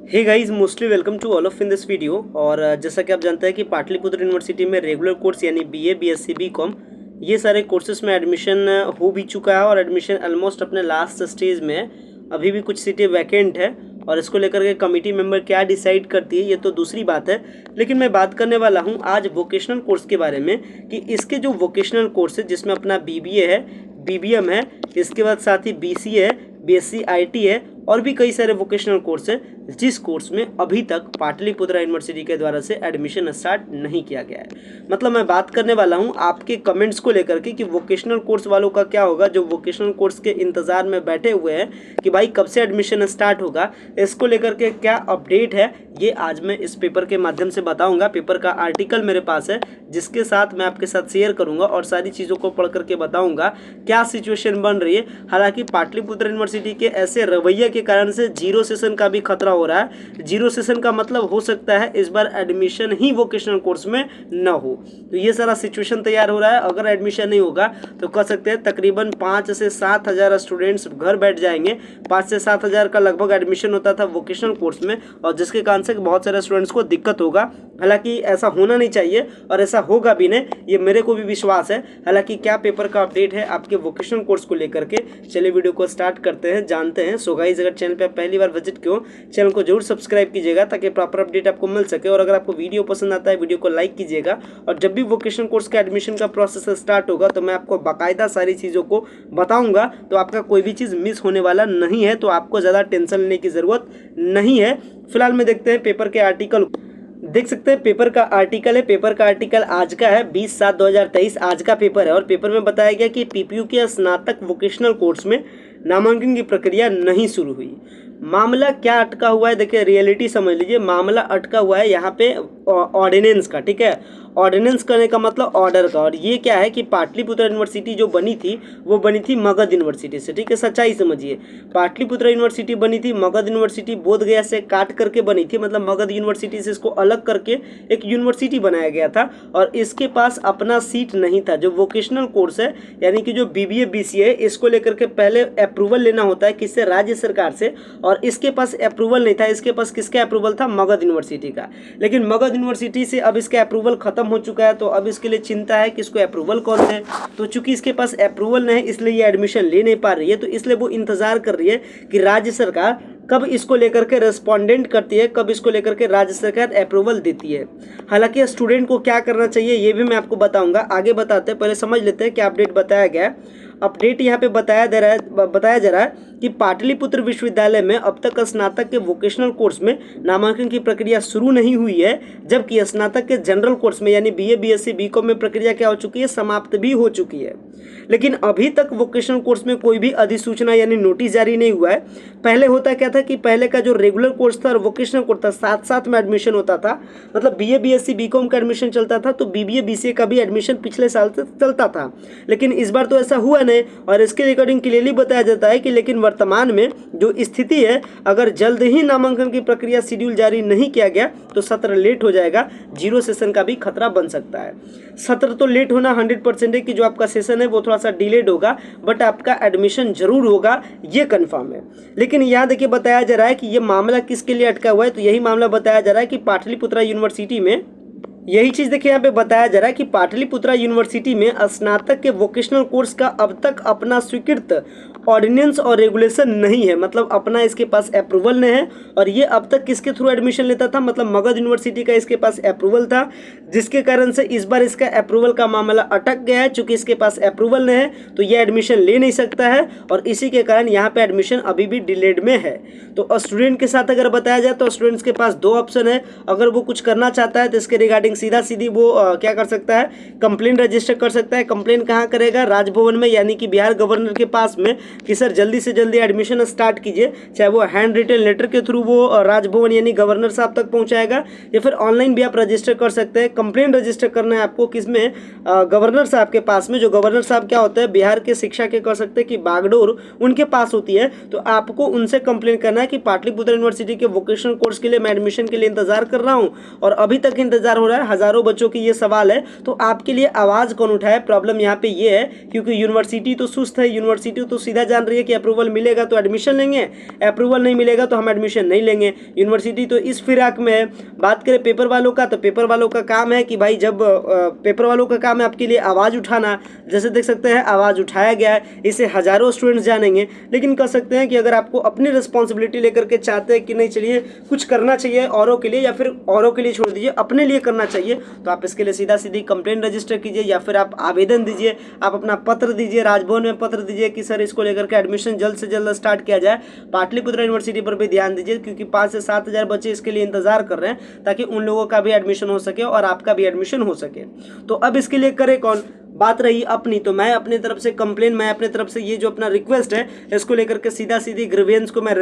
Hey guys, mostly welcome to all of in this video. और जैसा कि आप जानते हैं कि पाटलिपुत्र यूनिवर्सिटी में रेगुलर कोर्स यानी बीए, बीएससी, बीकॉम ये सारे कोर्सेज में एडमिशन हो भी चुका है और एडमिशन ऑलमोस्ट अपने लास्ट स्टेज में है। अभी भी कुछ सीटें वैकेंट है और इसको लेकर के कमेटी मेंबर क्या डिसाइड करती है ये तो दूसरी बात है। लेकिन मैं बात करने वाला हूँ आज वोकेशनल कोर्स के बारे में कि इसके जो वोकेशनल कोर्स है जिसमें अपना बीबीए है, बीबीएम है, इसके बाद साथ ही बीसीए है, बीएससी आईटी है और भी कई सारे वोकेशनल कोर्स है जिस कोर्स में अभी तक पाटलिपुत्र यूनिवर्सिटी के द्वारा से एडमिशन स्टार्ट नहीं किया गया है। मतलब मैं बात करने वाला हूं आपके कमेंट्स को लेकर के कि वोकेशनल कोर्स वालों का क्या होगा, जो वोकेशनल कोर्स के इंतज़ार में बैठे हुए हैं कि भाई कब से एडमिशन स्टार्ट होगा, इसको लेकर के क्या अपडेट है ये आज मैं इस पेपर के माध्यम से बताऊँगा। पेपर का आर्टिकल मेरे पास है जिसके साथ मैं आपके साथ शेयर करूँगा और सारी चीज़ों को पढ़ करके बताऊँगा क्या सिचुएशन बन रही है। हालांकि पाटलिपुत्र यूनिवर्सिटी के ऐसे रवैये के कारण से जीरो सेशन का भी खतरा हो रहा है। जीरो सेशन का मतलब हो सकता है इस बार एडमिशन ही वोकेशनल कोर्स में न हो, तो ये सारा सिचुएशन तैयार हो रहा है। अगर एडमिशन नहीं होगा तो कह सकते हैं तकरीबन 5 से 7 हज़ार स्टूडेंट्स घर बैठ जाएंगे। 5 से 7 हज़ार का लगभग एडमिशन होता था वोकेशनल कोर्स में और जिसके कारण से बहुत सारे स्टूडेंट्स को दिक्कत होगा। हालांकि ऐसा होना नहीं चाहिए और ऐसा होगा भी नहीं, ये मेरे को भी विश्वास है। हालांकि क्या पेपर का अपडेट है आपके वोकेशनल कोर्स को लेकर के, चलिए वीडियो को स्टार्ट करते हैं, जानते हैं। सो गाइस, अगर चैनल पे पहली बार विजिट किया चैनल को जरूर सब्सक्राइब कीजिएगा ताकि प्रॉपर अपडेट आपको मिल सके। और अगर आपको वीडियो पसंद आता है वीडियो को लाइक कीजिएगा। और जब भी वोकेशनल कोर्स का एडमिशन का प्रोसेस स्टार्ट होगा तो मैं आपको बाकायदा सारी चीज़ों को बताऊंगा, तो आपका कोई भी चीज़ मिस होने वाला नहीं है, तो आपको ज़्यादा टेंशन लेने की ज़रूरत नहीं है। फिलहाल में देखते हैं पेपर के आर्टिकल। देख सकते हैं पेपर का आर्टिकल है। पेपर का आर्टिकल आज का है 20/7/2023 आज का पेपर है और पेपर में बताया गया कि पीपीयू के स्नातक वोकेशनल कोर्स में नामांकन की प्रक्रिया नहीं शुरू हुई। मामला क्या अटका हुआ है, देखिए रियलिटी समझ लीजिए। मामला अटका हुआ है यहाँ पे ऑर्डिनेंस का, ठीक है। ऑर्डिनेंस करने का मतलब ऑर्डर का। और ये क्या है कि पाटलिपुत्र यूनिवर्सिटी जो बनी थी वो बनी थी मगध यूनिवर्सिटी से, ठीक है। सच्चाई समझिए, पाटलिपुत्र यूनिवर्सिटी बनी थी मगध यूनिवर्सिटी बोधगया से काट करके बनी थी। मतलब मगध यूनिवर्सिटी से इसको अलग करके एक यूनिवर्सिटी बनाया गया था और इसके पास अपना सीट नहीं था। जो वोकेशनल कोर्स है यानी कि जो बीबीए बीसीए इसको लेकर के पहले अप्रूवल लेना होता है किससे, राज्य सरकार से, और इसके पास अप्रूवल नहीं था। इसके पास किसका अप्रूवल था, मगध यूनिवर्सिटी का। लेकिन मगध यूनिवर्सिटी से अब इसका अप्रूवल खत्म हो चुका है, तो अब इसके लिए चिंता है कि इसको अप्रूवल कौन है। तो चूंकि इसके पास अप्रूवल नहीं है इसलिए ये एडमिशन ले नहीं पा रही है, तो इसलिए वो इंतजार कर रही है कि राज्य सरकार कब इसको लेकर के रेस्पोंडेंट करती है, कब इसको लेकर के राज्य सरकार अप्रूवल देती है। हालांकि स्टूडेंट को क्या करना चाहिए ये भी मैं आपको बताऊंगा, आगे बताते हैं। पहले समझ लेते हैं क्या अपडेट बताया गया है। अपडेट यहाँ पे बताया जा रहा है कि पाटलिपुत्र विश्वविद्यालय में अब तक स्नातक के वोकेशनल कोर्स में नामांकन की प्रक्रिया शुरू नहीं हुई है, जबकि स्नातक के जनरल कोर्स में यानी बीए बीएससी बीकॉम में प्रक्रिया क्या हो चुकी है, समाप्त भी हो चुकी है। लेकिन अभी तक वोकेशनल कोर्स में कोई भी अधिसूचना यानी नोटिस जारी नहीं हुआ है। पहले होता क्या था कि पहले का जो रेगुलर कोर्स था और वोकेशनल कोर्स था साथ साथ में एडमिशन होता था। मतलब बीए बीएससी बीकॉम का एडमिशन चलता था तो बीबीए बीसीए का भी एडमिशन पिछले साल से चलता था। लेकिन इस बार तो ऐसा हुआ नहीं और इसके रिगार्डिंग क्लियरली बताया जाता है कि लेकिन वर्तमान में जो स्थिति है, अगर जल्द ही नामांकन की प्रक्रिया शेड्यूल जारी नहीं किया गया तो सत्र लेट हो जाएगा। जीरो सेशन का भी खतरा बन सकता है। सत्र तो लेट होना 100% है कि जो आपका सेशन है वो थोड़ा सा डिलेड होगा, बट आपका एडमिशन जरूर होगा, ये कंफर्म है। लेकिन यहाँ देखिए बताया जा रहा है कि ये मामला किसके लिए अटका हुआ है, तो यही मामला बताया जा रहा है कि पाटलिपुत्र यूनिवर्सिटी में यही चीज़ देखिए यहाँ पे बताया जा रहा है कि पाटलिपुत्र यूनिवर्सिटी में स्नातक के वोकेशनल कोर्स का अब तक अपना स्वीकृत ऑर्डिनेंस और रेगुलेशन नहीं है। मतलब अपना इसके पास अप्रूवल नहीं है और ये अब तक किसके थ्रू एडमिशन लेता था, मतलब मगध यूनिवर्सिटी का इसके पास अप्रूवल था, जिसके कारण से इस बार इसका अप्रूवल का मामला अटक गया है। चूंकि इसके पास अप्रूवल नहीं है तो ये एडमिशन ले नहीं सकता है और इसी के कारण यहाँ पे एडमिशन अभी भी डिलेड में है। तो स्टूडेंट के साथ अगर बताया जाए तो स्टूडेंट्स के पास दो ऑप्शन है। अगर वो कुछ करना चाहता है तो इसके रिगार्डिंग सीधा सीधी वो क्या कर सकता है, कंप्लेंट रजिस्टर कर सकता है। कंप्लेंट कहाँ करेगा, राजभवन में, यानी कि बिहार गवर्नर के पास में कि सर जल्दी से जल्दी एडमिशन स्टार्ट कीजिए। चाहे वो हैंड रिटन लेटर के थ्रू वो राजभवन यानी गवर्नर साहब तक पहुंचाएगा या फिर ऑनलाइन भी आप रजिस्टर कर सकते हैं। कंप्लेंट रजिस्टर करना है आपको किसमें, गवर्नर साहब के पास में। जो गवर्नर साहब क्या होता है, बिहार के शिक्षा के कर सकते हैं कि बागडोर उनके पास होती है। तो आपको उनसे कंप्लेंट करना है कि पाटलिपुत्र यूनिवर्सिटी के वोकेशनल कोर्स के लिए मैं एडमिशन के लिए इंतजार कर रहा हूँ और अभी तक इंतजार हो रहा है। हजारों बच्चों की ये सवाल है, तो आपके लिए आवाज़ कौन उठाए, प्रॉब्लम यहाँ पे ये है। क्योंकि यूनिवर्सिटी तो सुस्त है, यूनिवर्सिटी तो सीधा जान रही है कि अप्रूवल मिलेगा तो एडमिशन लेंगे, अप्रूवल नहीं मिलेगा तो हम एडमिशन नहीं लेंगे। यूनिवर्सिटी तो इस फिराक में है। बात करें पेपर वालों का, तो पेपर वालों का काम है कि भाई जब पेपर वालों का काम है आपके लिए आवाज़ उठाना। जैसे देख सकते हैं आवाज़ उठाया गया है, इसे हज़ारों स्टूडेंट्स जानेंगे। लेकिन कह सकते हैं कि अगर आपको अपनी रिस्पॉन्सिबिलिटी लेकर के चाहते हैं कि नहीं चलिए कुछ करना चाहिए औरों के लिए, या फिर औरों के लिए छोड़ दीजिए अपने लिए करना चाहिए, तो आप इसके लिए सीधा सीधी कंप्लेंट रजिस्टर कीजिए या फिर आप आवेदन दीजिए, आप अपना पत्र दीजिए, राजभवन में पत्र दीजिए कि सर इसको लेकर के एडमिशन जल्द से जल्द स्टार्ट किया जाए। पाटलिपुत्र यूनिवर्सिटी पर भी ध्यान दीजिए क्योंकि 5 से 7 हज़ार बच्चे इसके लिए इंतजार कर रहे हैं ताकि उन लोगों का भी एडमिशन हो सके और आपका भी एडमिशन हो सके। तो अब इसके लिए करे कौन? बात रही अपनी, तो मैं अपनी तरफ से कंप्लेन, मैं अपनी तरफ से ये जो अपना रिक्वेस्ट है इसको लेकर के सीधा सीधी ग्रीवेंस को मैं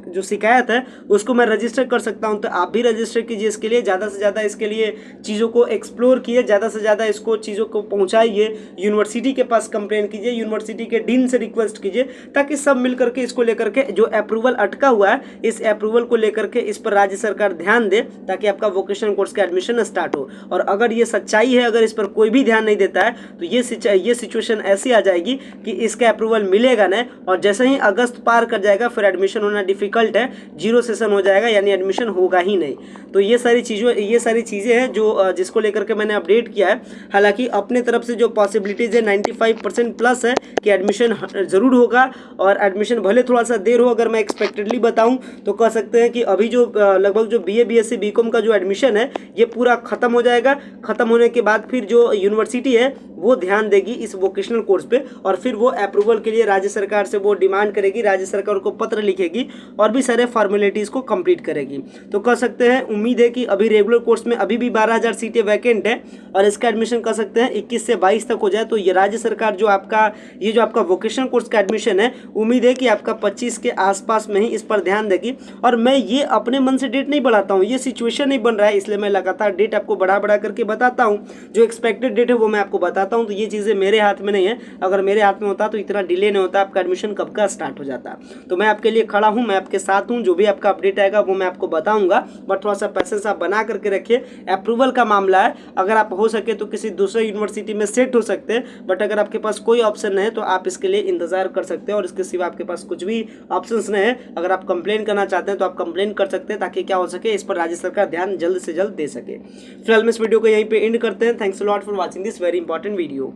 जो शिकायत है उसको मैं रजिस्टर कर सकता हूं। तो आप भी रजिस्टर कीजिए इसके लिए, ज़्यादा से ज़्यादा इसके लिए चीज़ों को एक्सप्लोर कीजिए, ज़्यादा से ज़्यादा इसको चीज़ों को पहुँचाइए, यूनिवर्सिटी के पास कंप्लेन कीजिए, यूनिवर्सिटी के डीन से रिक्वेस्ट कीजिए ताकि सब मिल करके इसको लेकर के जो अप्रूवल अटका हुआ है इस अप्रूवल को लेकर के इस पर राज्य सरकार ध्यान दे ताकि आपका वोकेशनल कोर्स का एडमिशन स्टार्ट हो। और अगर ये सच्चाई है, अगर इस पर कोई भी ध्यान नहीं देता है तो ये सिचुएशन ऐसी आ जाएगी कि इसका अप्रूवल मिलेगा नहीं, और जैसे ही अगस्त पार कर जाएगा फिर एडमिशन होना डिफिकल्ट है, 0 सेशन हो जाएगा, यानी एडमिशन होगा ही नहीं। तो ये सारी चीज़ें हैं जो जिसको लेकर के मैंने अपडेट किया है। हालांकि अपने तरफ से जो पॉसिबिलिटीज़ है 95% प्लस है कि एडमिशन ज़रूर होगा, और एडमिशन भले थोड़ा सा देर हो, अगर मैं एक्सपेक्टेडली बताऊँ तो कह सकते हैं कि अभी जो लगभग जो BA BSc BCom का जो एडमिशन है ये पूरा ख़त्म हो जाएगा। ख़त्म होने के बाद फिर जो यूनिवर्सिटी है वो ध्यान देगी इस वोकेशनल कोर्स पे, और फिर वो अप्रूवल के लिए राज्य सरकार से वो डिमांड करेगी, राज्य सरकार को पत्र लिखेगी और भी सारे फॉर्मेलिटीज़ को कंप्लीट करेगी। तो कह सकते हैं उम्मीद है कि अभी रेगुलर कोर्स में अभी भी 12,000 सीटें वैकेंट है और इसका एडमिशन कह सकते हैं 21 से 22 तक हो जाए। तो ये राज्य सरकार जो आपका वोकेशनल कोर्स का एडमिशन है, उम्मीद है कि आपका 25 के आसपास में ही इस पर ध्यान देगी। और मैं ये अपने मन से डेट नहीं बढ़ाता हूँ, ये सिचुएशन नहीं बन रहा है, इसलिए मैं लगातार डेट आपको बढ़ा करके बताता हूँ। जो एक्सपेक्टेड डेट है वो मैं आपको बताता हूँ। तो ये चीज़ें मेरे हाथ में नहीं है, अगर मेरे हाथ में होता तो इतना डिले नहीं होता, आपका एडमिशन कब का स्टार्ट हो जाता। तो मैं आपके लिए खड़ा हूँ, मैं आपके साथ हूँ, जो भी आपका अपडेट आएगा वो मैं आपको बताऊंगा, बट थोड़ा सा पैसेंस आप बना करके रखिए। अप्रूवल का मामला है, अगर आप हो सके तो किसी दूसरे यूनिवर्सिटी में सेट हो सकते हैं, बट अगर आपके पास कोई ऑप्शन नहीं है तो आप इसके लिए इंतजार कर सकते हैं और इसके सिवा आपके पास कुछ भी ऑप्शंस नहीं है। अगर आप कंप्लेन करना चाहते हैं तो आप कंप्लेन कर सकते हैं ताकि क्या हो सके, इस पर राज्य सरकार ध्यान जल्द से जल्द दे सके। फिलहाल में इस वीडियो को यहीं पे एंड करते हैं। Thanks a lot for watching this very important video.